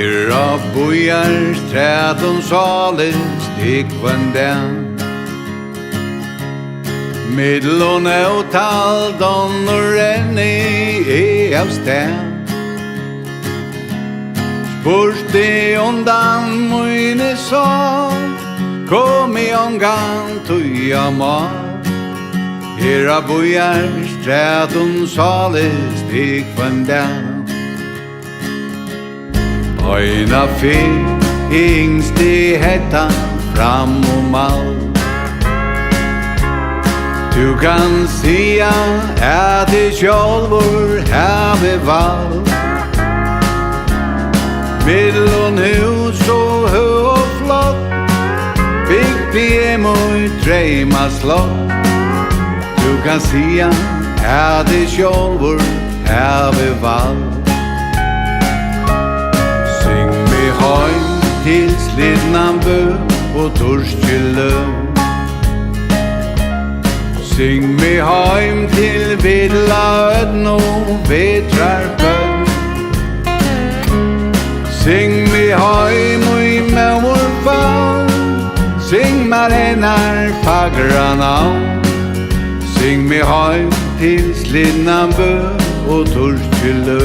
Herra bojar trädon salis tikvan den Middlon eutal donnor enni av sten Spursti undan mine sång Kom I omgang tuja mat Herra bojar trädon salis tikvan den Øyna fyr, yngst I hettan fram og mal Du kan sia at I sjálfur hefi val Middlun hus og høg og flott Bygdi moi dreima slott Du kan sia at I sjálfur hefi val Heim til slidnan bø og torskjellø Syng mi heim til villa ødn og vetrar bøn Syng mi heim og I mævur faun Syng mar hennar fagra navn Syng mi heim til slidnan bø og torskjellø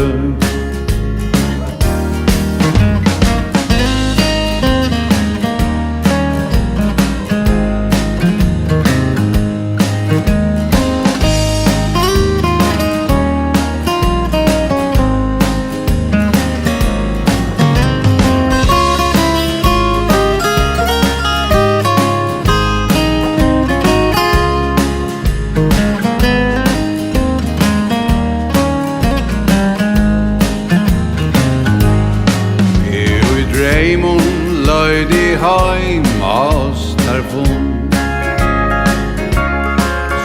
Løydi heim astarfon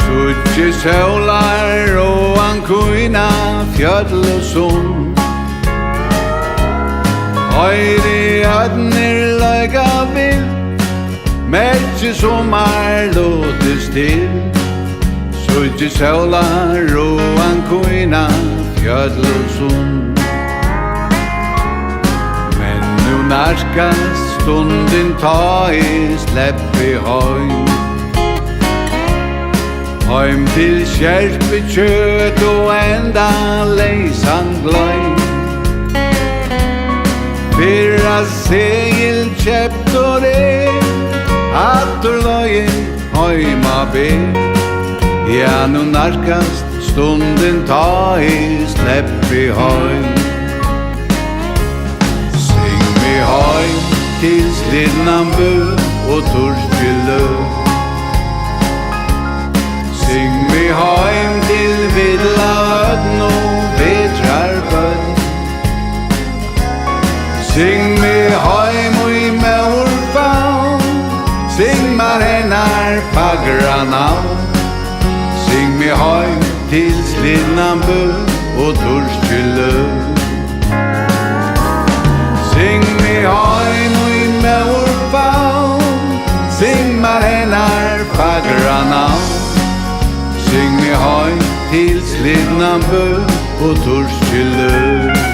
Suttje søvlar og ankuina fjall og son Høyri ødnir løyga vill Metje somar låte still Suttje søvlar og ankuina fjall og son Narskast stunden ta I sleppi heim Heim til skjerpe kjøt og enda leisan gløy Fyrra segil kjept og Atur løyen heima ber Ja, nu narskast stunden ta I sleppi heim Heim til slidnan bø og torskjellø Syng mi heim til villa ødn og vetrar bøn Syng mi heim og I mævur faun Syng mar hennar fagra navn Syng mi heim til slidnan bø og torskjellø Syng mi heim og I mævur faun Syng mar hennar fagra navn Syng mi heim til slidnan bø og torskjellø